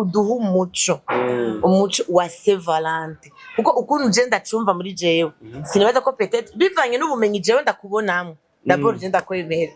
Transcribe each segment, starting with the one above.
uduha umuco wa Saint Valentin kuko ukuntu je ndacumva muri jewe sinibaza ko peut-être bivanye n'ubumenyi jewe ndakubonamo d'abord je ndakwemera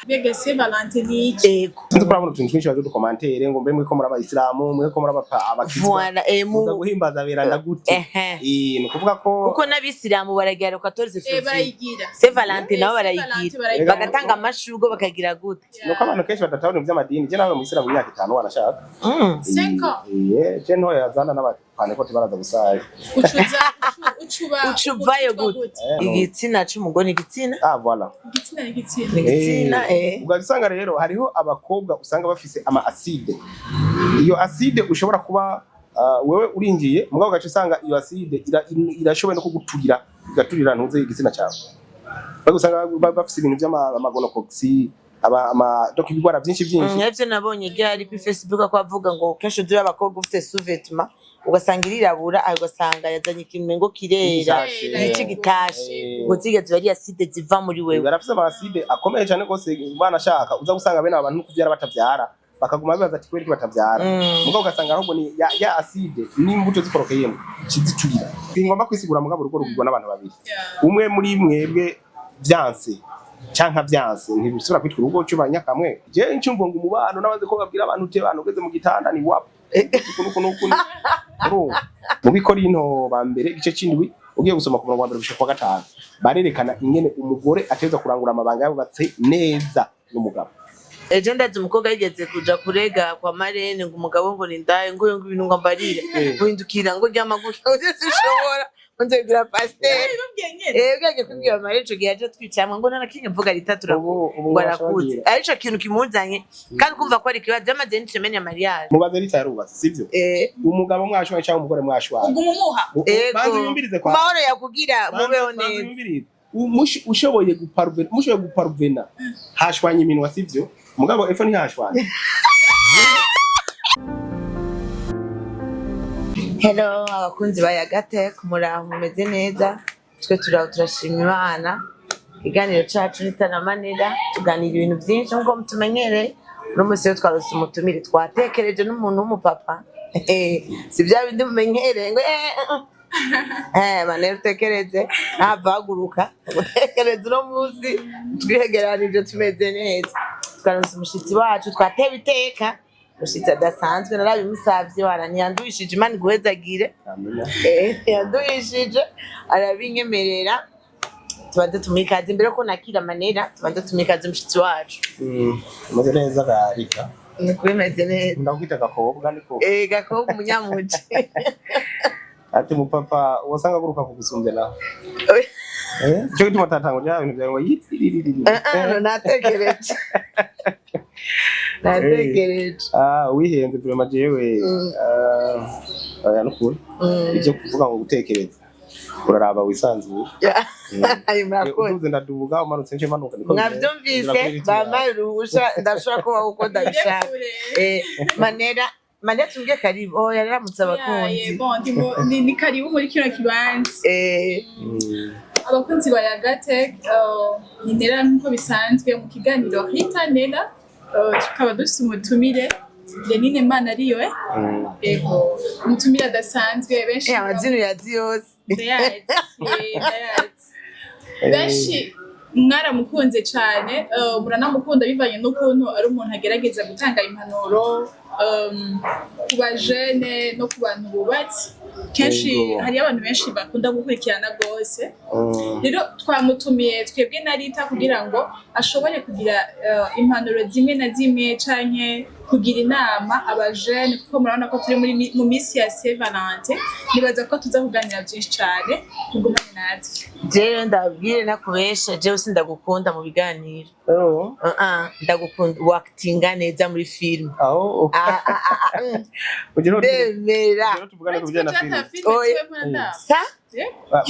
Bega Saint Valentin ni iki turabona tuntu twinshi baje dukomantere ngo mbe mwiko muri abayisilamu mwiko muri abakizwa muza guhimbaza beranda gute ni kuvuga ko kuko n'abisilamu baragira 14 février barayigira Saint Valentin nabo barayigira bagatanga amashurwe bakagira gute nuko abantu kenshi badatabona ivy'amadini je nawe mu isilamu imyaka 5 wanashaka 5 ans je nto yazana n'abapane ko tibaraza gusaya ucuvayo gute igitsina c'umugore igitsina voilà igitsina ugasanga rero hariho abakobwa usanga bafise ama acide iyo acide ushobora kuba wewe uringiye mugabo gace usanga iyo acide irashoboye no kuguturira igaturira ntuze igitsina cyawe bagusanga bafise ibintu by'amagonocoxi donc ibigwara byinshi navyo nabonye ryari ku Facebook ko avuga ngo kenshi dure abakobwa ufite sous-vêtement ugasanga irirabura ugasanga yazanye ikintu ngo kirera iki gitashe ngo zigeze bari acide ziva muri wewe barafise ama acide akomeye cyane gose banashaka uza gusanga bene abantu kuvyara batavyara bakaguma bibaza ati kweri batavyara mugabo ugasanga ahubwo ni ya acide n'imbuto zikorokeyemo kiziturira ngomba kwisigura mugabo urugo rugirwa n'abantu babiri umwe muri mwebwe byanse canka byanse ntibisubira kwitwa urugo cyubanya kamwe je incumvo ngo umubano nabaze ko babwira abantu te bantu ugeze mu gitanda ni wapo mu Bikorinto ba mbere igice c'indwi ugiye gusoma ku murongo wa 1 gushika kwa 5 barerekana ingene umugore ateza kurangura amabanga yabubatse neza n'umugabo eje ndazi umukobwa yigeze kuja kurega kwa marene ngo umugabo ngo nindaye ngo ibintu ngo mbarire guhindukira ngo ry'amagufa uzishobora nzegira pasteur bwage kubwira marene cyo gihe twicamwe ngo narakinye mvuga ritatu ngo arakuze arico kintu kimuzanye kandi kumva ko ari kibazo byamaze n'icemenya mariage mubaze ritarubatse sivyo umugabo mwashwaye cyangwa umugore mwashwaye ugumuha banze yumbirize kwa mahoro yakugira mubeho neza ushoboye guparvena hashwanye iminwa sivyo mugabo efo ntihashwanye Hello abakunzi ba Yagate kumuraho mumeze neza twe turashima Imana iganiro cacu nitanamanira tuganira ibintu byinshi nko mutumenyere no musi twarose umutumire twatekereje n'umuntu w'umupapa si bya bindi mumenyere ngo bane utekereze navaguruka utekereze no musi twihegeranije tumeze neza twarose umushitsi wacu twateba iteka ushitse adasanzwe narabimusavye waranyanduishije Imana guhezagire yanduishije arabinyemerera tubanze tumikaze imbere ko nakira manera tubanze tumikaze umushitsi wacu meze neza garika ni kubimeze neza ndakwita gakobwa niko gakobwa umunyamuci ati mupapa wasanga guruka kugusumbya naho cyo gituma tatango rya ibintu byawe yitiriri natekereje wihenze vraiment jewe yanukuri ibyo kuvuga ngo gutekereza uraraba wisanzuye ayo murakoze ndadubuga umanutse nje manuka niko mwavyumvise bamaruhusha ndashobora kuba uko ndabishaka manera tumbye karibu yararamutse abakunzi ni karibu muri kino kibanza abakunzi ba Yagate ni nera nko bisanzwe mu kiganiro hita nera tukaba dufite umutumire Denine Mana ariyo ego umutumire adasanzwe benshi amazina yazi yose benshi mwaramukunze cyane muranamukunda bivanye n'ukuntu ari umuntu agerageza gutanga impanuro ku bajene no ku bantu bubatse kenshi hari abantu benshi bakunda gukurikirana gose rero twamutumiye twebwe na Rita kugira ngo ashobore kugira impanuro zimwe na zimwe canke kugira inama abajene kuko murabona ko turi mu misi ya Saint Valentin nibaza ko tuza kuganira byinshi cyane kugumana natwe jewe ndabwire nakubesha jewe sindagukunda mu biganiro ndagukunda wakitinga neza muri film bemera tuvugana ku bijyana na film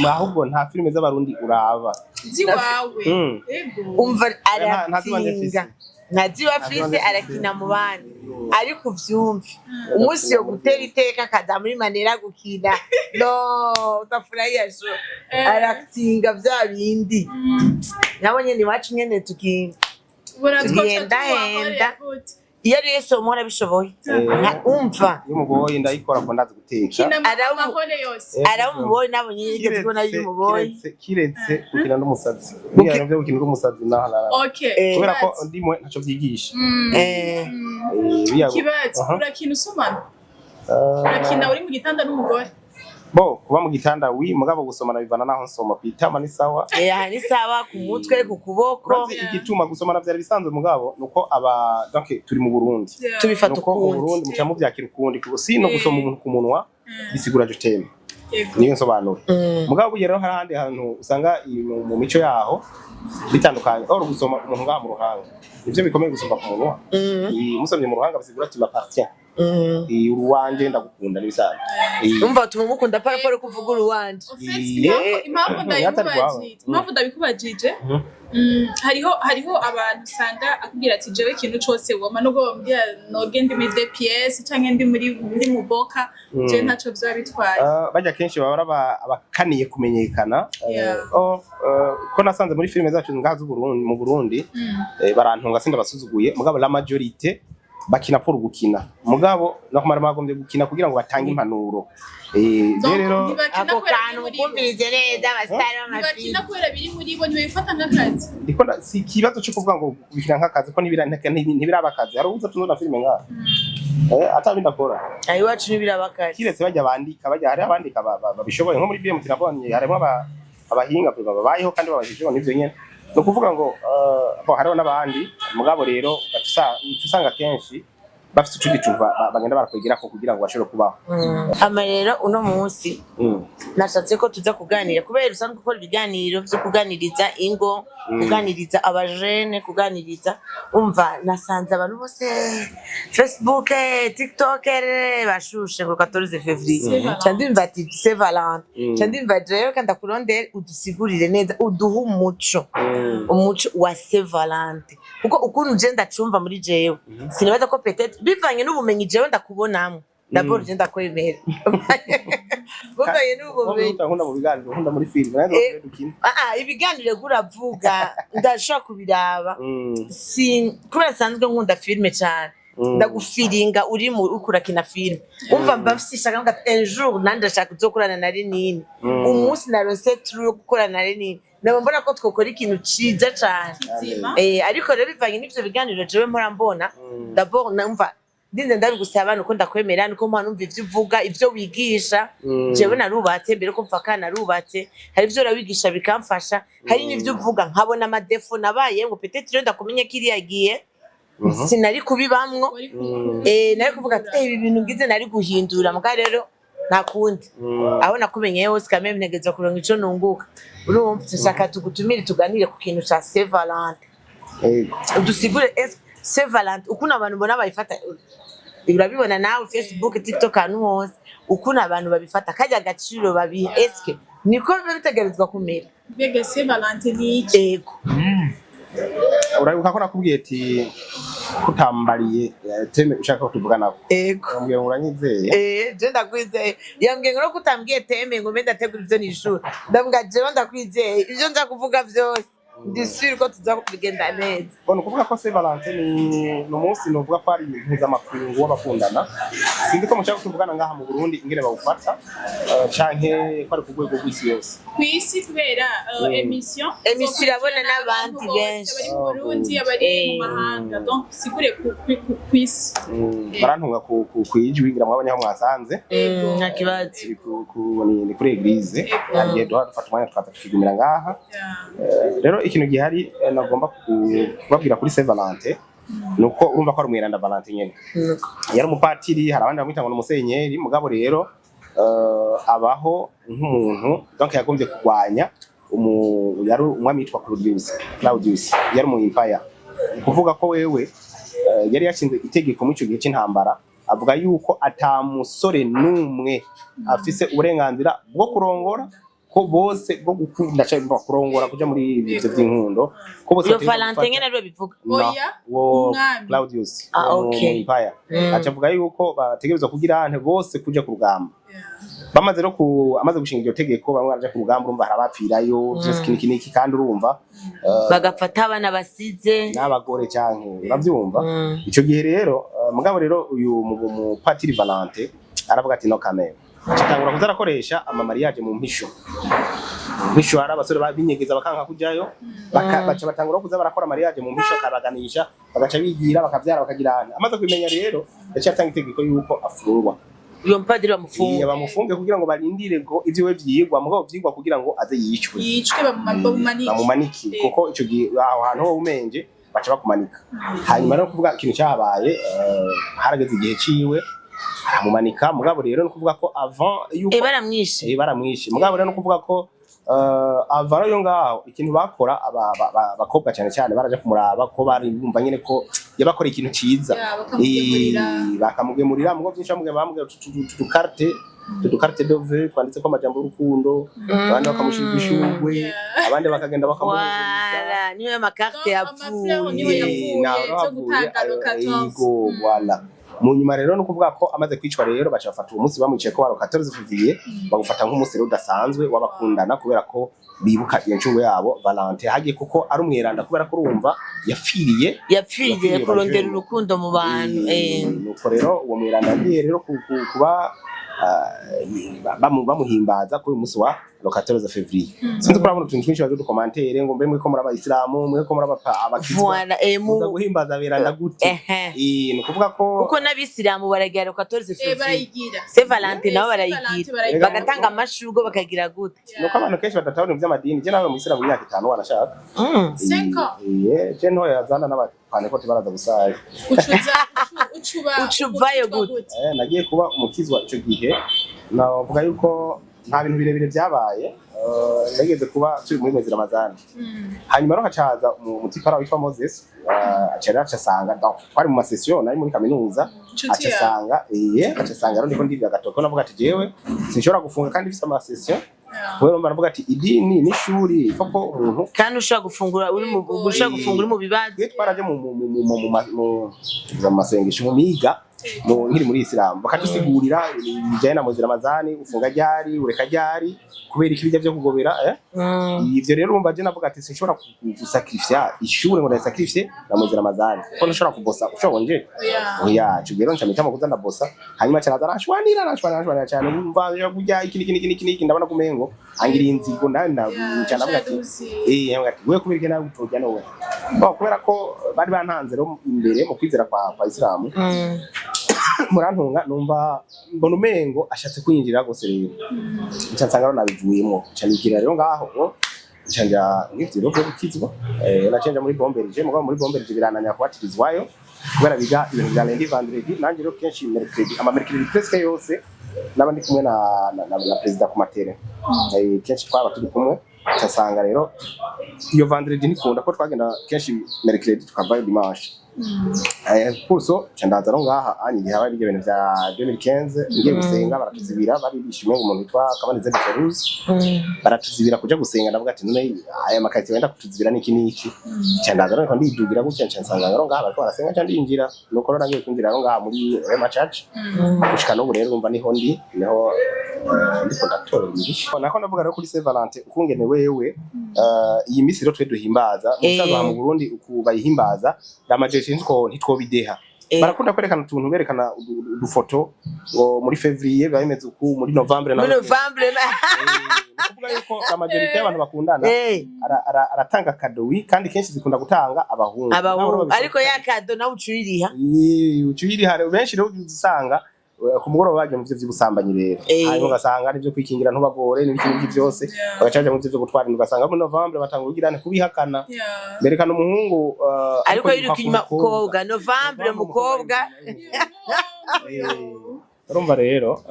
ahubwo nta filime z'abarundi uraba ziwawe umva aratinga ntaziba afise arakina mu bandi ariko uvyumve umunsi yo gutera iteka kaza muri manera gukina no utafurahia sho aratinga vya bindi nabonye ni wacu nyene tugenda iyo ari wese umuhora bishoboye umva iyo umuboyi ndayikora ko ndazi guteka kina amahole yose aramuboye nabo nyine kubona y'umuboye kiretse gukina n'umusazi niyo byo gukina n'umusazi naho okay kubera ko ndimwe ntaco byigisha kibazo urakina usomana urakina uri mu gitanda n'umugore bo kuba mu gitanda mugabo gusomana bivana naho nsoma kwitama ni sawa ni sawa ku mutwe ku kuboko igituma gusomana byari bisanzwe mugabo nuko donc turi mu Burundi tubifata ukundi Burundi muca mu vyakira ukundi si no gusoma umuntu ku munwa bisigura je teme niyo nsobanura mugabo rero harahandi hantu usanga mu mico yaho bitandukanye aho gusoma umuntu ngaha mu ruhanga nivyo bikomeye gusoma ku munwa musomye mu ruhanga bisigura ati m'appartient uruwanje ndagukunda nibisanzwe umva tumumukunda paraporo kuvuga uruwanje impamvu ndabikubajije hariho abantu usanga akubwira ati jewe ikintu cose woma nubwo bambwira noge ndi muri DPS canke ndi mu boka jewe ntaco vyoba bitwaye bajya kenshi baba abakaniye kumenyekana ko nasanze muri filime zacu ngaha mu Burundi barantunga sinda basuzuguye mugabo la majorité bakina pour gukina mugabo nakumara magombye gukina kugira ngo batange impanuro rero ako kantu kumvirize neza abastari b'amafilme bakina kubera biri muri bo ntibifata nk'akazi ndiko si kibazo cyo kuvuga ngo bikina nk'akazi ko ntibiraba akazi hari uza tunona filime ngaha atabinda kora ayi wacu ntibiraba akazi kiretse bajya bandika hari abandika babishoboye nko muri BM tinabonye harimo abahinga babayeho kandi babajije n'ivyo nyene no kuvuga ngo hariho n'abandi mugabo rero usanga kenshi bafite utundi tuntu bagenda barakwegera ko kugira ngo bashobore kubaho ama rero uno munsi nashatse ko tuza kuganira kubera usanzwe gukora ibiganiro byo kuganiriza ingo kuganiriza abajene kuganiriza umva nasanze abantu bose Facebook TikTok bashushe ku 14 février cyandimva ati c'est Valent cyandimva rero kandi akurondera udusigurire neza uduha umuco wa Saint Valent kuko ukuntu je ndacumva muri jewe sinibaza ko peut-être bivanye n'ubumenyi jewe ndakubonamo d'abord je ndakwemera bivanye n'ubumenyi nkunda mu biganiro nkunda muri filime nazo dukina ibiganiro guravuga ndashaka kubiraba si kubera sanzwe nkunda filime cyane ndagufiringa uri mu ukurakina filime umva mbafisha ngo un jour nandashaka kuzokorana na Renini umunsi naronse true gukorana na Renini nabo mbona ko twokora ikintu ciza cyane ariko rero bivanye n'ivyo biganiro jewe mpora mbona d'abord numva ndinze ndabigusaba abantu ko ndakwemera niko mpano numva ivyo uvuga ivyo wigisha jewe narubatse mbere ko mfaka narubatse hari ivyo rawigisha bikamfasha hari n'ivyo uvuga nkabona amadefo nabaye ngo peut-être rero ndakumenye kiri yagiye sinari kubibamwo nari kuvuga ati ibi bintu ngize nari guhindura muga rero nakundi aho nakumenye hose kameme ntegeza kuronka ico nunguka urumva nshaka tugutumire tuganire ku kintu ca Saint Valent udusigure Saint Valent ukuntu abantu bona bayifata urabibona nawe Facebook TikTok anu hose ukuntu abantu babifata kajya agaciro babiha eske niko bitegerezwa kumera mbega Saint Valent ni iki urabibuka ko nakubwiye ati kutambariye teme ushaka ko tuvugana ambwiye ngo uranyizeye je ndakwizeye yambwiye ngo kutambwiye teme ngo menda tegura ivyo nishura ndabwa je ndakwizeye ivyo nza kuvuga vyose ndisuri ko tuza kubigenda neza bona kuvuga ko Saint Valent ni umunsi novuga ko ari impuza makungu w'abakundana sindi ko mushaka kutuvugana ngaha mu Burundi ingene bawufata canke ko ari ku rwego rw'isi yose kwisi kubera emission irabona n'abandi benshi bari mu Burundi abari mu mahanga donc sigure kwisi barantunga ku ijwi ngira mwabanya aho mwasanze nta kibazo ni kuri eglise agiye dufata umwanya tukigumira ngaha rero ikintu gihari nagomba kubabwira kuri Saint Valent nuko urumva ko ari umwiranda Valent nyene yari umupatiri hari abandi bamwita ngo n'umusenyeri mugabo rero abaho nk'umuntu donc yagombye kurwanya yari umwami witwa Claudius yari mu empire kuvuga ko wewe yari yashinze itegeko mu cyo gihe cy'intambara avuga yuko atamusore numwe afise uburenganzira bwo kurongora ko bose bwo gukunda cyangwa kurongora kuja muri ibyo by'inkundo ko bose Yo Valentin ngene rero bivuga wo Claudius okay Empire acavuga yuko bategerezwa kugira ante bose kuja ku rugamba bamaze no amaze gushinga iryo tegeko bamwe baraja ku rugamba urumva harabapfirayo byose kiniki kandi urumva bagafata abana basize n'abagore cyanke urabyumva ico gihe rero mugabo rero uyu mu Patiri Valentin aravuga ati no kamera cyangwa kuzarakoresha amamariage mu mpisho hari abasore babinyegeza bakanka kujyayo baca batangura kuza barakora mariage mu mpisho karaganisha bagaca bigira bakavyara bakagirana amaze kubimenya rero yaciye atanga itegeko yuko afungwa uyo mpadiri bamufunge kugira ngo barindire ngo ivyo we vyigwa mugabo vyigwa kugira ngo aze yicwe bamumaniki kuko ico gihe aho hantu ho umenje baca bakumanika hanyuma no kuvuga ikintu cyabaye harageze igihe ciwe aramumanika mugabo rero no kuvuga ko avant yuko baramwishe mugabo rero no kuvuga ko avaro yo ngaho ikintu bakora abakobwa cyane baraje kumuraba ko bari bumva nyene ko yabakora ikintu ciza bakamugemurira mugo byinshi bamubwira carte de vœux twanditse ko amajambo y'urukundo abandi bakamushira ishugwe abandi bakagenda bakamushira niyo makarte yapfuye voilà mu nyuma rero no kuvuga ko amaze kwicwa rero baca bafata uwo munsi bamwicaye ko baro 14 février bagufata nk'umunsi rero udasanzwe w'abakundana kubera ko bibuka iyo ncungu yabo Valentin hagiye kuko ari umweranda kubera ko urumva yapfiriye kurondera urukundo mu bantu nuko rero uwo mweranda agiye rero kuba bamuhimbaza kuri umunsi wa 14 février sinzi ko urabona utuntu twinshi bazo commentaire ngo mbe mwe ko muri abayisilamu mwe ko muri voilà muza guhimbaza beranda gute no kuvuga ko kuko n'abisilamu baragira 14 février c'est Valentin nabo barayigira bagatanga amashurgo bakagira gute nuko abantu kenshi badatahura by'amadini je nawe mu isilamu imyaka 5 wanashaka 5 je no yazana n'abapane ko tibaraza gusaya ucubayo gute nagiye kuba umukizwa ico gihe navuga yuko nta bintu birebire byabaye nageze kuba turi muri mwezi Ramazani hanyuma ro hacaza umutipara witwa Moses acasanga twari mu masession nari muri kaminuza acasanga ro ndiko ndivya gatoko navuga ati jewe sinshobora gufunga kandi bise amasession wewe maravuga ati idini n'ishuri fako umuntu kandi ushaka gufungura uri mu bibazo twaraje mu masengesho mu miga nkiri muri Islam bakadusigurira ibijyanye na mwezi Ramazani ufunga ryari ureka ryari kubera ikibijya byo kugobera ivyo rero urumva je navuga ati sinshobora gusacrifier ishure ngo ndasacrifier na mwezi Ramazani ko nshobora kubosa ushonje oya cugero ncamita mukuza ndabosa hanyuma cyane arashwanira cyane umva kujya iki ndabona kumengo angira inzigo ndana cyane avuga ati we kubirike nawe utojya nowe kubera ko bari bantanze rero imbere mu kwizera kwa Islam murantunga numva mbona umengo ashatse kwinjira gose rero nsanga rero nabivuyemo cyanigira rero ngaho cyanja ngifite rero kukizwa nacenja muri bomberije mugabo muri bomberije birananya kwatirizwayo kubera biga ibintu bya Lundi Vendredi nanje rero kenshi mercredi mercredi presque yose nabandi kumwe na president ku matere kenshi twaba turi kumwe cyasanga rero iyo Vendredi nikunda ko twagenda kenshi mercredi tukavayo dimanche kurso cyandaza ro ngaha anyigihe abari ibintu bya 2015 ngiye gusenga baratuzibira bari bishimye ngo umuntu witwa Kabanize de Feruz baratuzibira kuja gusenga ndavuga ati none aya makati wenda kutuzibira niki cyandaza ro ndidugira gutya cyansanga ro ngaha bariko barasenga cyandi injira nuko ro nagiye kwinjira ro ngaha muri Rema Church gushika no rero urumva niho niho ndiko ndatora ibisho nako ndavuga rero kuri Saint Valentin ukungene wewe iyi misi rero twe duhimbaza musaza mu Burundi ukubayihimbaza sinziko ntitwobideha barakunda kwerekana utuntu berekana udufoto ngo muri Fevrier bayimeze uku muri Novembre na kuvuga yuko amajorite y'abantu bakundana aratanga kadowi kandi kenshi zikunda gutanga abahungu ariko ya kado nawe ucuyiriha ucuyiriha benshi rero uzisanga ku mugoroba baje mu vy'ubusambanyi rero hanyuma ugasanga ari byo kwikingira ntubagore n'ibindi byose bagacaje mu byo gutwara ugasanga muri Novembre batanga urugirane kubihakana berekana umuhungu ariko yiruka inyuma koga Novembre mukobwa urumva rero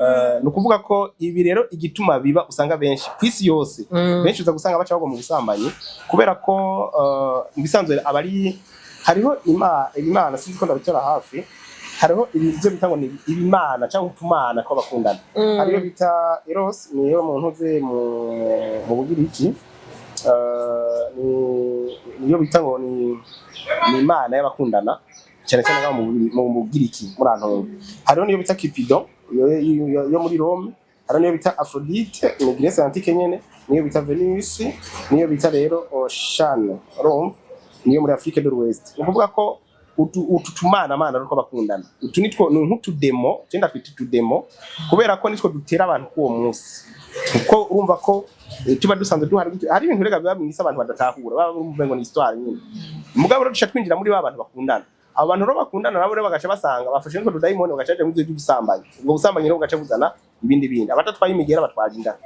nukuvuga ko ibi rero igituma biba usanga benshi kwisi yose benshi uza gusanga baca bagwa mu busambanyi kubera ko bisanzwe abari hariho imana sinzi ko ndabitora hafi hariho ibyo bita ngo ni ibimana cyangwa utumana tw'abakundana. Hariyo bita Eros, niyo muntu uze mu Bugiriki. Niyo bita ngo ni imana y'abakundana cyane cyane mu Bugiriki muri Antonio. Hariho niyo bita Cupidon yo muri Rome. Hariho niyo bita Aphrodite mu Grèce antique nyene. Niyo bita Venus, niyo bita rero Ocean Rome, niyo muri Afrique de l'Ouest. Ukuvuga ko ututumana ruko bakundana. Utu nitwo nk'utudemo, cyenda twita tudemo kubera ko nitwo dutera abantu kuwo munsi. Kuko urumva ko tuba dusanzwe duhari ibintu rega biba mwisa abantu badatahura baba bumve ngo ni histoire nyine. Mugabo rero dushaka kwinjira muri abantu bakundana. Abo bantu rero bakundana nabo rero bagaca basanga bafashe nko tudayimoni bagacaje mu byo gusambanya. Ubwo gusambanya rero bagaca buzana ibindi. Abatatwaye imigera batwaje inda.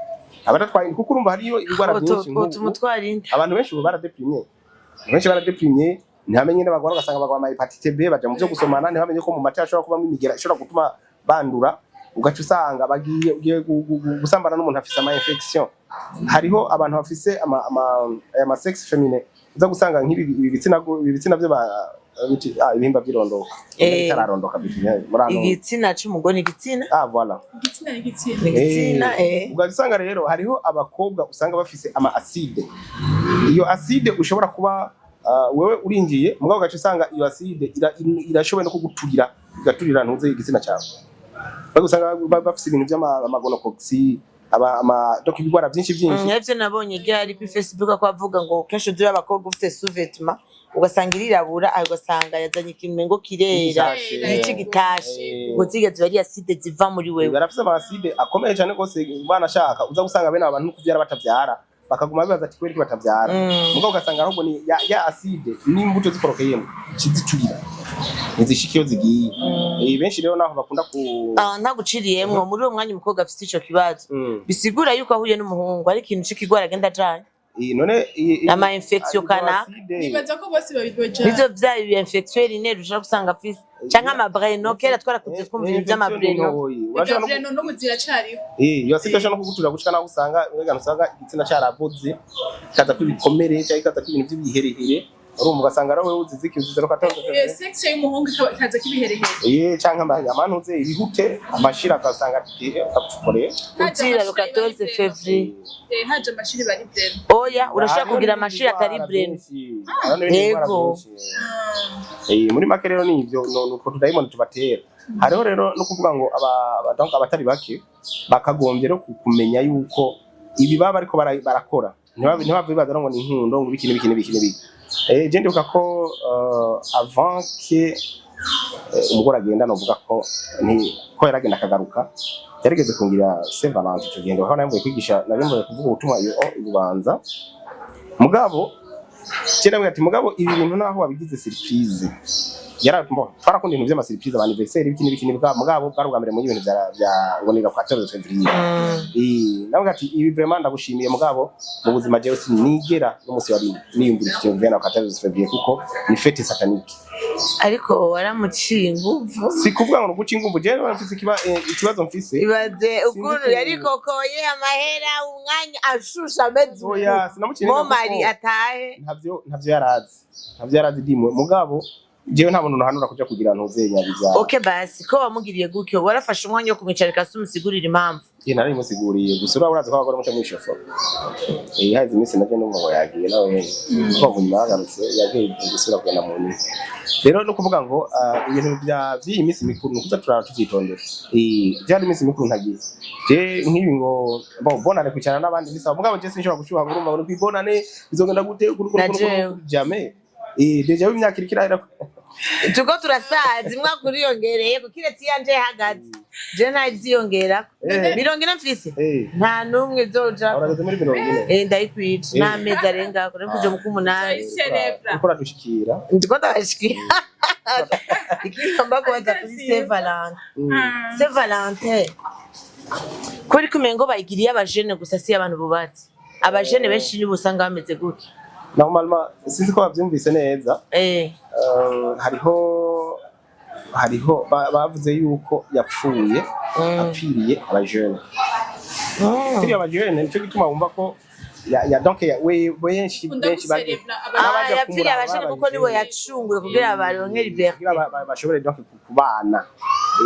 Abatatwaye kuko urumva hariyo ibigwara byinshi abantu benshi baradeprimye. Benshi baradeprimye ntihamenye n'abagore ugasanga bagwa ama hepatite B baja mu byo gusomana ntihamenye ko mu mata ashobora kuba imigera ishobora gutuma bandura ugaca usanga bagiye gusambana n'umuntu afise ama infection. Hariho abantu bafise ama sex féminin uza gusanga nk'ibi bitsina byo ibihimba by'irondoka bitararondoka igitsina cy'umugore igitsina voilà igitsina ugasanga rero hariho abakobwa usanga bafise ama acide. Iyo acide ushobora kuba wewe urinjiye mugabo gace usanga iyo acide irashoboye no kuguturira igaturira ntuze igitsina cyawe. Bagusanga bafise ibintu by'amagonokoxi donc ibigwara byinshi Navyo nabonye ryari ku Facebook ko avuga ngo kenshi dure abakobwa ufite sous-vêtement ugasanga irirabura ugasanga yazanye ikintu ngo kirera iki gitashe ngo zigeze bari acide ziva muri wewe. Barafise ama acide akomeye cyane gose bana shaka uza gusanga bene abantu kuvyara batavyara bakaguma bibaza ati kweri batavyara. Mugabo ugasanga ahubwo ni ya acide n'imbuto zikorokeyemo kizicurira nizishikiyo zigiye. Benshi rero naho bakunda nta guciriyemwo muri uwo mwanya umukobwa afite ico kibazo bisigura yuko ahuye n'umuhungu ari ikintu c'ikigwara agenda ajanye none ama infection kana nibaza ko bose babigoja bizo bya infection ine rushaka gusanga afise canka amabreno kera twarakuze twumvira ivy'amabreno no muzira cariho yo situation no kugutura gushika naho usanga wegana usanga igitsina cyaraboze kaza kwibikomere cyangwa kaza kwibintu by'ibiherehere urumva ugasanga rawe uziziki uzizero katonze section y'umuhungu kaza kibiherehere canka abantu uze ibihute amashira agasanga apfukore utira le 14 février haje amashiri bari breno oya urashaka kugira amashira atari breno yego muri make rero ni ivyo nuko tudayimoni tubatera. Hariho rero no kuvuga ngo abatari bake bakagombye rero kumenya yuko ibi baba ariko barakora ntibabibaza ngo ni inkundo ngo biki je ndibuka ko avant que umugore agenda novuga ko yaragenda akagaruka yarigeze kungira Saint Valentin cyo genda aho namwe kwigisha narimwe kuvuga ubutumwa ibubanza mugabo cyera ati mugabo ibi bintu naho wabigize surprise yarakumva twarakunda ibintu by'ama surprise aba anniversaire biki mugabo bwa mbere mu ibintu bya ngonera kwa 14 février navuga ati ibi vraiment ndagushimiye mugabo mu buzima je sinigera n'umunsi wari niyumvira icyo bya 14 février kuko ni fête satanique. Ariko waramuciye inguvu si kuvuga ngo guca inguvu je mfise ikibazo mfise ibaze ukuntu yari kokoye amahera umwanya ashusha amezi oya sinamuciye mo mari atahe ntavyo yarazi dimwe mugabo jewe nta muntu nahanura kuja kugira ntuzenya biza. Okay basi ko wamugiriye gutyo warafashe umwanya wo kumwicarika sumusigurira impamvu nari musiguriye gusura urazi ko abagore muca mwishofo hazi imisi naje n'umugabo yagiye nawe ko bunyuma yagarutse yagiye gusura kugenda mu nini rero no kuvuga ngo ibintu by'iyi misi mikuru nukuza turara tuvyitondera byari imisi mikuru ntagiye je nk'ibi ngo bonane kwicara n'abandi nisaba mugabo je sinshobora gucyuha urumva ngo kwibonane bizogenda gute jamais deja w'imyaka irikira tuko turasaza imwa kuriyongereye kukiretse yanje hagaze je ntaziyongera birongera mfise nta numwe zoja urageze muri 40 ndayikwica n'amezi arenga kure kuje mu kumunani ukora dushikira ndiko ndashikira ikigomba kubaza kuri Saint Valentin kuri kumengo bayigiriye abajene gusa si abantu bubatse abajene benshi ni busanga bameze gutya normalement sinzi ko bavyumvise neza hariho bavuze yuko yapfuye apfiriye abajene apfiriye abajene nico gituma wumva ko ya donc we benshi bari yapfiriye abashaka kuko nibo yacunguye kugira baronke liberté bashobore donc kubana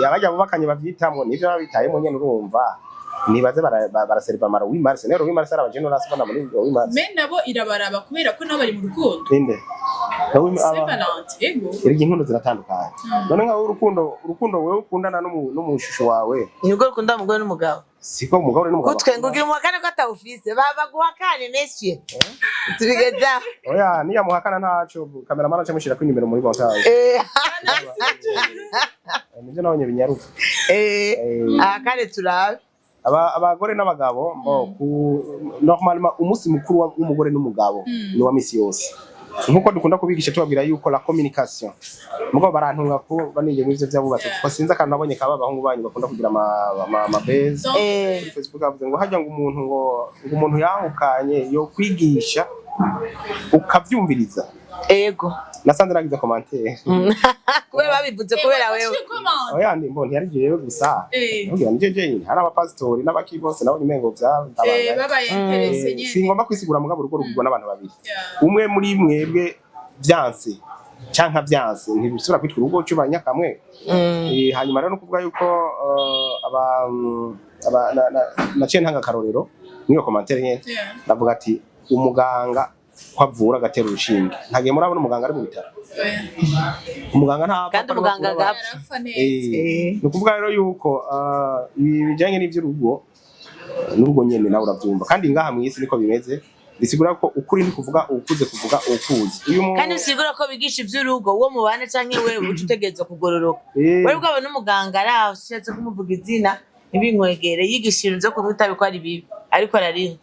abajya bubakanye bavyitamo nivyo babitayemo nyene urumva nibaze baraserva mara 8 mars nero 8 mars arabaje no nasibona muri 8 mars me nabo irabaraba kubera ko nabo bari mu rukundo inde ego irigi inkundo ziratandukanye none nka urukundo wewe ukundana n'umushusho wawe nibwo rukunda umugore n'umugabo siko umugabo n'umugabo kutwengugira umuhakana ko atawufise baba guhakane monsieur tubigeza oya niya muhakana ntaco cameraman acha mushira kwinimero muri montage nivyo nabonye binyaruka akane turabe abagore n'abagabo normalement umunsi mukuru w'umugore n'umugabo ni wa misi yose nkuko dukunda kubigisha tubabwira yuko la communication mugabo barantunga ko banije mu ivyo byabubatse kuko sinza kandi nabonye kaba abahungu banyu bakunda kugira ama base kuri Facebook avuze ngo hajya ngo umuntu yahukanye yo kwigisha ukavyumviriza ego nasanze nagize commentaire kubera babivuze kubera wewe oya ndi mboni yari jewe gusa ngira nije je hari abapastori n'abakibose nabo imengo byabaye babaye interesse nyene singomba kwisigura mugabo urugo rugirwa n'abantu babiri umwe muri mwebwe byanse canka byanse ntibisubira kwitwa urugo cyubanya kamwe hanyuma rero no kuvuga yuko naciye ntanga karorero niyo commentaire nyene ndavuga ati umuganga kwavura agatera urushinge ntagiye murabona umuganga ari mu bitaro umuganga nta kandi umuganga gapfa nukuvuga rero yuko ibi bijanye n'ivy'urugo n'urugo nyene nawe uravyumva kandi ngaha mwisi niko bimeze bisigura ko ukuri ni kuvuga ukuze kuvuga ukuzi kandi bisigura ko bigisha ivy'urugo uwo mubana canke wewe utegerezwa kugororoka wewe ubwo n'umuganga araho ushatse kumuvuga izina ntibinkwegere yigisha ibintu vyo kunywa itabi ko ari bibi ariko ararinwa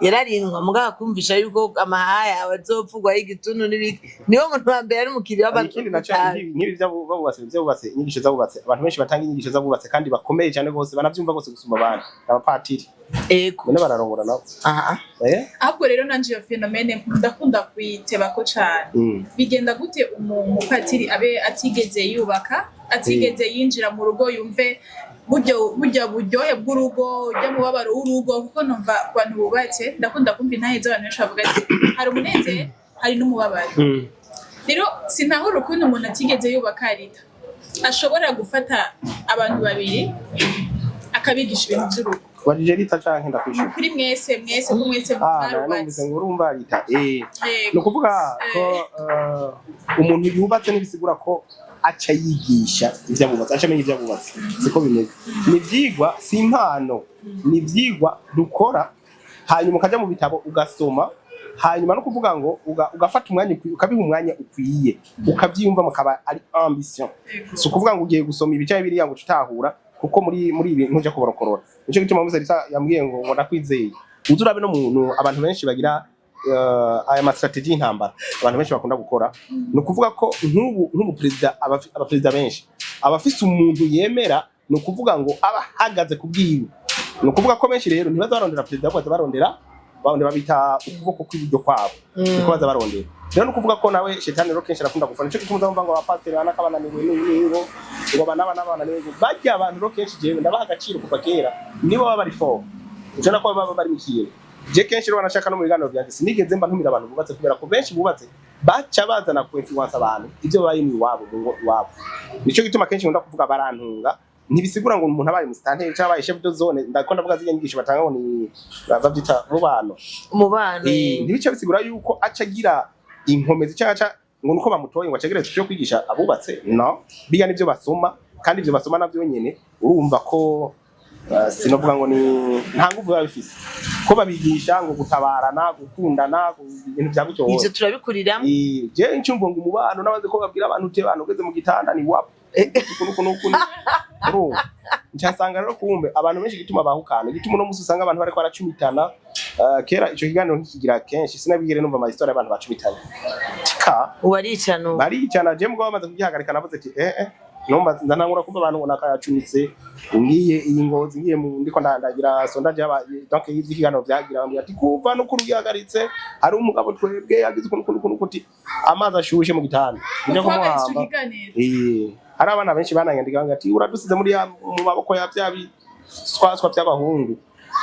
yararindwa muganga kumvisha yuko amahaya abazopfugwa y'igituntu n'ibiki niwo muntu wa mbere ari umukiriya w'abakindi naco nk'ibi vy'abubatse inyigisho z'abubatse abantu benshi batanga inyigisho z'abubatse kandi bakomeye cyane gose banavyumva gose gusuma abantu abapatiri ego bone bararongora nabo ahubwo rero nanje iyo phenomene ndakunda kuyiteba ko cyane bigenda gute umupatiri abe atigeze yubaka atigeze yinjira mu rugo yumve burya buryohe bw'urugo ujya mu babaro w'urugo kuko numva abantu bubatse ndakunda kumva intahe z'abantu benshi bavuga ati hari umunezero hari n'umubabaro rero sinahura ukuntu umuntu atigeze yubaka rita ashobora gufata abantu babiri akabigisha ibintu by'urugo wajije rita canke ndakwishyura kuri mwese ko mwese mwarubatse ngo urumva rita no kuvuga ko umuntu yubatse nibisigura ko acha yigisha ivyabubatse acha menye ivyabubatse siko bimeze ni vyigwa si impano ni vyigwa dukora hanyuma ukaja mu bitabo ugasoma hanyuma no kuvuga ngo ugafata umwanya ukabiha umwanya ukwiye ukavyiyumva mukaba ari ambition so kuvuga ngo ugiye gusoma ibicaye biriya ngo tutahura kuko muri ibi ntujya kuborokorora nico gituma muze yambwiye ngo ndakwizeye uzurabe no muntu abantu benshi bagira aya strategy y'intambara abantu benshi bakunda gukora no kuvuga ko nk'ubu president abapresident benshi abafise umuntu yemera no kuvuga ngo abahagaze kubwiwe no kuvuga ko benshi rero ntibaza barondera president ahubwo barondera babita ukuboko kw'iburyo kwabo niko baza barondera rero no kuvuga ko nawe shetani rero kenshi arakunda gufana nico gituma uzumva ngo abapasiteri banakabananiwe n'ingo ngo bananiwe bajya abantu rero kenshi jewe ndabaha agaciro kuva kera nibo baba bari fo ujana ko baba bari mikiye je kenshi rero banashaka no mu biganiro byanjye sinigeze mba ntumira abantu bubatse kubera ko benshi bubatse baca bazana ku influence abantu ivyo bayi mu wabo ngo wabo nico gituma kenshi nkunda kuvuga barantunga ntibisigura ngo umuntu abaye musitanteri cyangwa abaye chef de zone ndakunda kuvuga zije nyigisho batanga ngo ni bavyita umubano ntibice bisigura yuko aca gira inkomezi cyaca ngo nuko bamutoye ngo acageretse cyo kwigisha abubatse no biga nivyo basoma kandi ivyo basoma navyo nyene urumva ko sinovuga ngo ni nta nguvu babifise ko babigisha ngo gutabarana gukundana ibintu bya gutyo ivyo turabikuriramo je ncumva ngo umubano nabaze ko babwira abantu te bantu ugeze mu gitanda ni wapo kuno ncasanga rero kumbe abantu benshi gituma bahukana gituma no musi usanga abantu bariko baracumitana kera ico kiganiro nkikigira kenshi sinabigire numva ama histoire y'abantu bacumitana tika uwaricano baricana je mugabo bamaze kugihagarika navuze ati nomba ndanangura kumva abantu ngo nakayacumitse ngiye iyi ngozi ngiye mu ndiko ndagira sondage aba donc y'ikiganiro byagira ngo ati kuva no kurugihagaritse hari umugabo twebwe yagize ukuntu kuti amazi ashushe mu gitanda nje kumuhamba hari abana benshi bananyandika ngo ati uradusize muri mu maboko ya byabi swaswa by'abahungu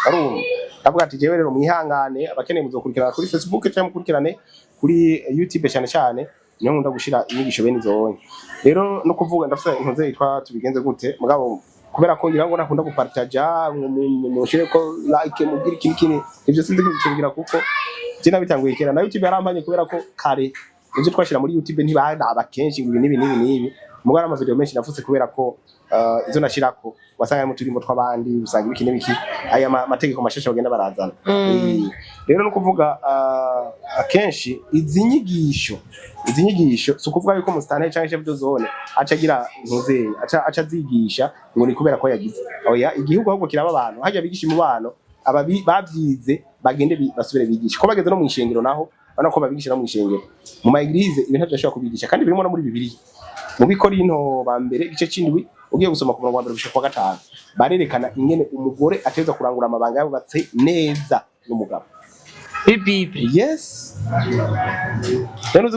arumva ndavuga ati jewe rero mwihangane abakeneye muzokurikirana kuri Facebook cyangwa mukurikirane kuri YouTube cyane cyane niyo nkunda gushira inyigisho bene izonye rero no kuvuga ndafite intuze yitwa tubigenze gute mugabo kubera ko ngira ngo nakunda gupartager mu shire ko like mugira ikini ivyo sinzi kubigira kuko je nabitanguye kera na YouTube yarambanye kubera ko kare ivyo twashira muri YouTube ntibadaba kenshi ngo nibi mugara ama video menshi nafutse kubera ko izo nashirako wasanga mu turimo tw'abandi usanga ibikine biki aya mategeko mashasha bagenda barazana rero no kuvuga akenshi izi nyigisho sukuvuga yuko mu stane cyangwa chef de zone acagira ntuze aca zigisha ngo ni kubera ko yagize oya igihugu ahubwo kiraba abantu hajya bigisha imubano babyize bagende basubire bigisha ko bageze no mu ishengero naho bana ko babigisha no mu ishengero mu maigrize ibintu byashobora kubigisha kandi birimo no muri Bibiliya mu Bikorinto ba mbere igice c'indwi ugiye gusoma ku murongo wa 1 kwa 5 barerekana ingene umugore ateza kurangura amabanga yabubatse neza n'umugabo Bible yes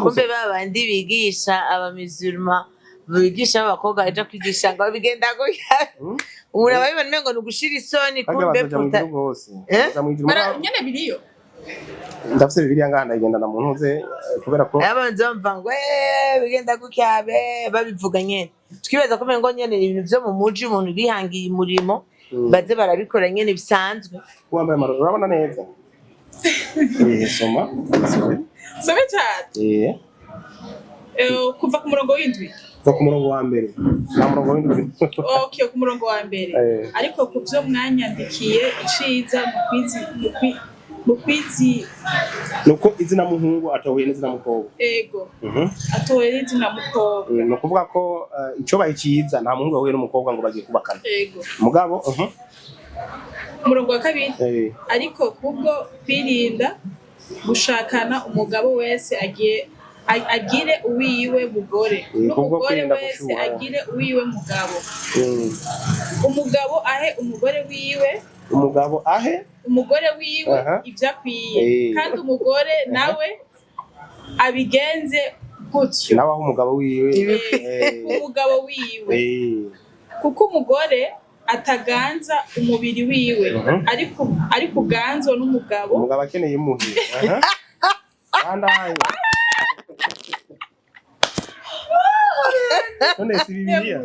kumbe babandi bigisha abamisurma bigisha abakobwa aje kwigisha ngo bigenda gutya umuntu ababibona ngo nugushira isoni kumbe puta nyene biriyo ndafise Bibiliya nganda igendana mu ntuze kubera ko abanze bamva ngo bigenda gukyabe babivuga nyene twibaza ko ngo nyene ibintu byo mu muji umuntu bihangiye umurimo baze barabikora nyene bisanzwe wambaye amaroro urabona neza soma cyane kuva ku murongo w'indwi kuva ku murongo wa mbere na murongo w'indwi okay ku murongo wa mbere ariko ku byo mwanyandikiye iciza mu kwizi nuko izina muhungu atohuye n'izina mukobwa ego atohuye n'izina mukobwa no kuvuga ko ico bayikiza nta muhungu wahuye n'umukobwa ngo bagiye kubakana ego mugabo umurongo wa kabiri ariko kubwo kwirinda gushakana umugabo wese agire uwiwe mugore n'umugore wese agire uwiwe mugabo umugabo ahe umugore wiwe ibyo akwiye kandi umugore nawe abigenze gutyo nawe aho umugabo wiwe kuko umugore ataganza umubiri wiwe ariko uganzwa n'umugabo akeneye umuhi none si Bibiliya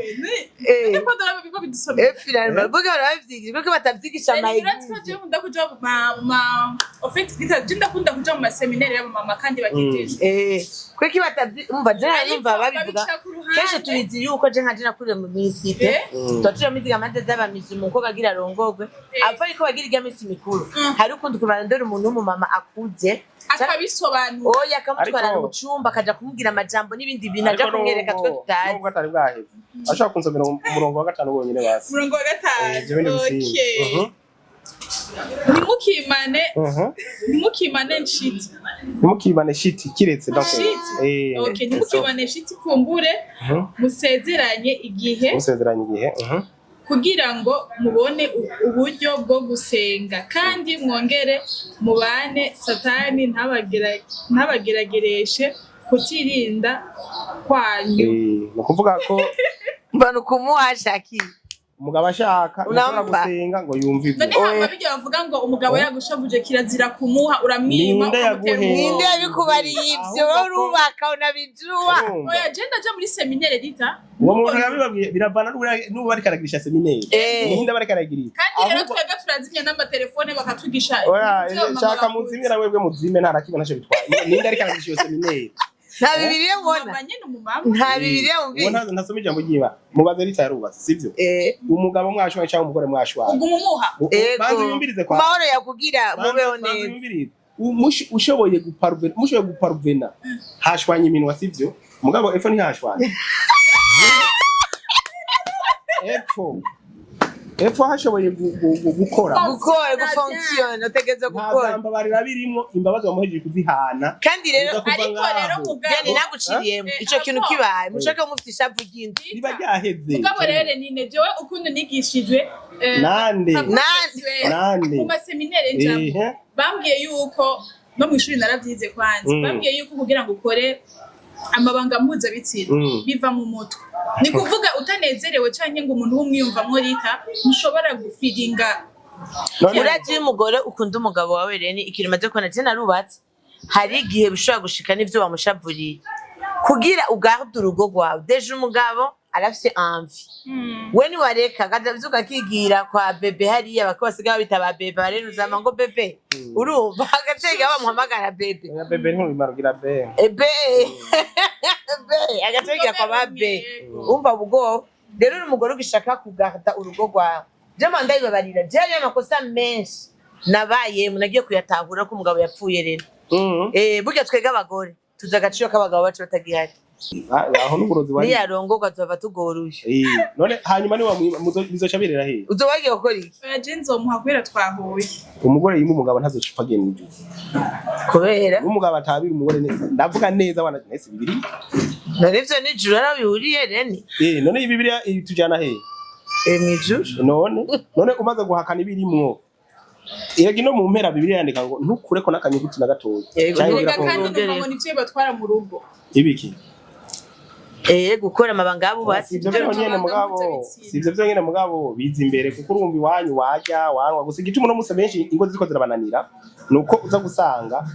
niko dara biko bidusomera finalement boga baravyigisha biko batavyigisha ndakunda kuja mu maseminari y'abamama kandi bakigishwa kweki batavumva numva babivuga kenshi tubizi yuko je nkaje nakure mu misite twatuje miziga amaze z'abamizi muko kagira rongogwe apfa ariko bagira irya misi mikuru hari ukundi kurandora umuntu w'umumama akuze akabisobanura oya akamutwara mu cyumba akaja kumubwira amajambo n'ibindi bintu aja kumwereka twe tutazi nubwo atari bwaheze ashaka kunsomera umurongo wa 5 wonyine basi umurongo wa 5 okay Nimukimane shiti kiretse okay nimukimane shiti kumbure musezeranye igihe kugira ngo mubone uburyo bwo gusenga kandi mwongere mubane satani ntabageragereshe kutirinda kwanyu no kuvuga ko mbana kumuhashaki umugabo ashaka ushobora gusenga ngo yumvibwe none hamba bijya bavuga ngo umugabo yagushavuje kirazira kumuha uramwima ninde yabikubariye ivyo urubaka unabijua oya je ndaje muri seminaire dita uwo muntu yabibabwiye biravana n'ubu bari karagirisha seminaire ninde bari karagirira kandi rero twega turazimya n'amatelefone bakatugisha oya shaka muzimira webwe muzime nta nakimwe naco bitwaye ninde ari karagirisha iyo seminaire nta Bibiliya mbona nta Bibiliya mbona ntasoma ijambo ry'Imana mubaze ritarubatse sivyo umugabo mwashwaye cyangwa umugore mwashwaye ugumumuha banze yumbirize kwa mahoro yakugira mubeho neza ushoboye guparvena hashwanye iminwa sivyo umugabo efo ntihashwanye efo hashoboye gukora gufonction utegeze gukora ntazamba barira birimo imbabazi bamuhejeje kuzihana kandi rero ariko rero mugabo naguciriyemo ico kintu kibaye mushaka mufite ishavu ry'indi riba ryaheze mugabo rero nine jewe ukundi nigishijwe nande mu maseminere njambo bambwiye yuko no mu ishuri naravyize kwanza bambwiye yuko kugira ngo ukore amabanga mpuzabitsina biva mu mutwe ni kuvuga utanezerewe canke ngo umuntu w'umwiyumvamwo rita mushobora gufiringa urazi iyo umugore ukunda umugabo wawe rero ikintu maze kubona je narubatse hari igihe bishobora gushika n'ivyo wamushavuriye kugira ugarde urugo rwawe deje umugabo arafise envie we ni wareka agavyuka kigira kwa bebe hariya bakobasiga babita ba bebe bareruzama ngo bebe urumva agatega bamuhamagara bebe bebe ntibimarugira be ebe agatega kwa babe umva ubwo rero umugore ugishaka kugarda urugo rwawe je manda ibabarira je amakosa menshi nabaye munagiye kuyatahura ko umugabo yapfuye rero burya twega abagore tuza agaciro k'abagabo bacu batagihari aho n'uburozi wari niyarongorwa tuva tugoruje none hanyuma ni bizoca birera he uzobagiye gukora iki je nzomuha kubera twahuye umugore yimwe umugabo ntazoca agenda mu gihe kubera umugabo atabira umugore neza ndavuga neza wana nese bibiri none ivyo ni juru arabihuriye reni none Bibiliya itujana he mwijuru none umaze guhakana ibirimwo iragi no mu mpera Bibiliya yandika ngo ntukureko n'akanyuguti na gatoya reka kandi numva ngo nivyo batwara mu rugo ibiki gukora amabanga y'abubatsi sivyo vyonyene mugabo biza imbere kuko urumva iwanyu wajya wanwa gusa igituma no musa benshi ingo ziriko zirabananira nuko uza gusanga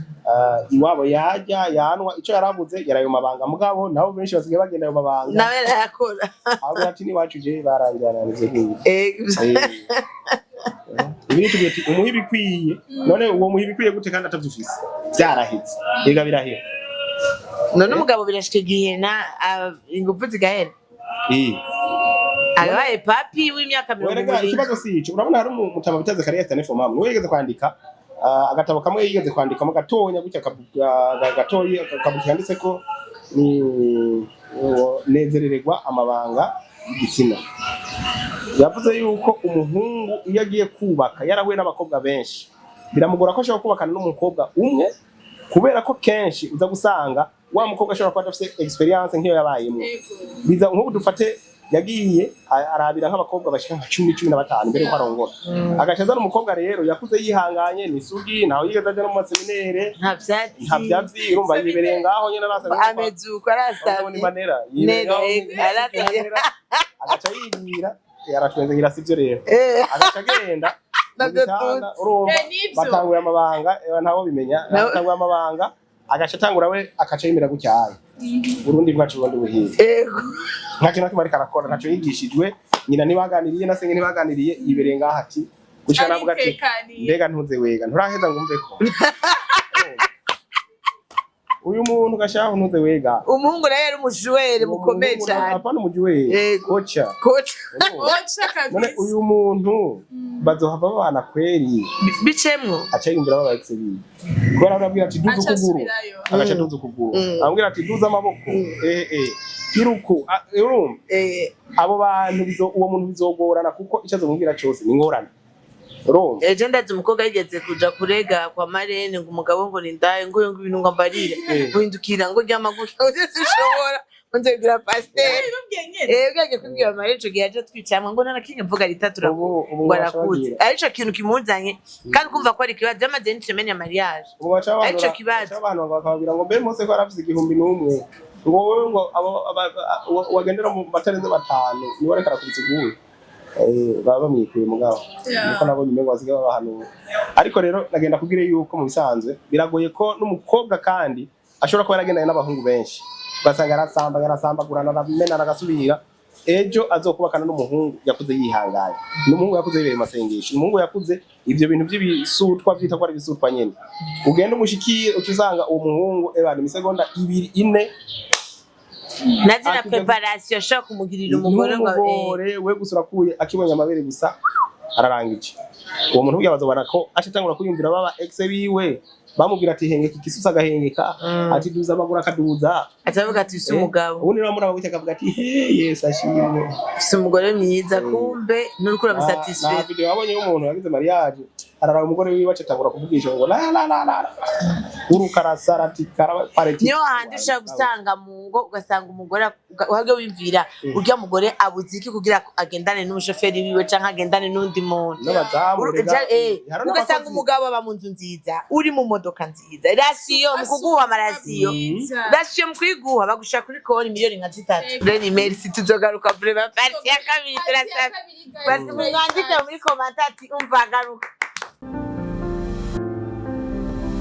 iwabo yajya yanwa ico yarabuze yarayo mabanga mugabo nabo benshi basigaye bagenda ayo mabanga nawe yakora abo ati ni wacu je barangirananize nk'ibi ibintu byo umuhi bikwiye none uwo muhi bikwiye gute kandi atavyufise byarahitse biga birahera none umugabo birashika igihe na ingufu zigahera abaye papi w'imyaka 20 ikibazo sico urabona hari umutama bitaze kariya telefone mama niwe yigeze kwandika agatabo kamwe yigeze kwandika mu gatonya gutya gatoyi akabuka yanditse ko ni nezerererwa amabanga y'igitsina yavuze yuko umuhungu iyo agiye kubaka yarahuye n'abakobwa benshi biramugora ko ashobora kubakana n'umukobwa umwe kubera ko kenshi uza gusanga wa mukobwa ashobora kuba afite experience nk'iyo yabayemo biza nk'ubu dufate yagiye arabira nk'abakobwa bashika nka 10-15 mbere ko arongora agacaza n'umukobwa rero yakuze yihanganye ni sugi naho yigeze aje no mu seminere nta byatsi urumva yibereye ngaho nyene arasaba amezuko arasaba ni manera arasaba agaca yibira yaratwenze ngira sivyo rero agaca agenda urumva batanguye amabanga ntawo bimenya batanguye amabanga agaca atangura we akaca yimira gucyaye Burundi bwacu bundi buhiye nka kintu kimari karakora ntaco yigishijwe nyina nibaganiriye na senge nibaganiriye yibereye ngaho ati gushika navuga ati mbega ntuze wega nturaheza ngumve ko uyu muntu gashaho ntuze wega umuhungu naye ari umujuwere mukomeye cyane apana umujuwere kocha none uyu muntu bazohava babana kweri bicemwo aca yumvira babaitse bibi kubera arabwira ati duze ukuguru agaca duze ukuguru ambwira ati duze amaboko kiruku urumva abo bantu uwo muntu bizogorana kuko icazo mubwira cyose ni ngorana ejo ndazi umukobwa yigeze kuja kurega kwa Marene ngo umugabo ngo nindaye ngo ibintu ngo mbarire guhindukira ngo ryamaguka uzishobora nzebira pasteur bwaje kubwira Marene cyo gihe twicamwe ngo narakinye mvuga ritatura ngo arakutse arico kintu kimuzanye kandi kumva ko ari kibazo y'amazeni cemene ya mariage arico kibazo abantu bakababwira ngo mbe mose ko arafise 1001 ngo wowe ngo wagendera mu batarenze batanu ni wari karakubitse baba bamwikuye mugabo niko nabo nyuma baziga bahanura ariko rero nagenda kubwire yuko mu bisanzwe biragoye ko n'umukobwa kandi ashobora kuba yaragendanye n'abahungu benshi basanga arasambagurana aramena agasubira ejo azokubakana n'umuhungu yakuze yihanganye n'umuhungu yakuze yibere masengesho umuhungu yakuze ivyo bintu by'ibisutwa vyita ko ari bisutwa nyene ugenda umushikire ukizanga uwo muhungu ebana imisegonda 2-4 nazina preparation shaka kumugirira umugore ngo we gusura kuye akibonye amabere gusa ararangije uwo muntu byabazo barako ashitangura kuyumvira baba ex biwe bamubwira ati hengeka ikisusa agahengeka ati duza amagura akaduza atavuga ati si umugabo ubundi ramura baguteka avuga ati yes ashimwe si umugore mwiza kumbe n'urukura bisatisfait video wabonye umuntu yagize mariage arara umugore wiwe acatangura kuvugisha ngo la la la la urukarasara tikara pareti niyo handi ushaka gusanga mu ngo ugasanga umugore uhage wimvira urya mugore abuze iki kugira agendane n'umushoferi wiwe canke agendane n'undi muntu ugasanga umugabo aba mu nzu nziza uri mu modoka nziza rasiyo mu kuguha amarasiyo rasiyo mu kwiguha bagushaka kuri konti miliyoni nka 3 reni merci tuzogaruka vraiment parti ya kabiri turasaba basi mwandike muri commentaire umva garuka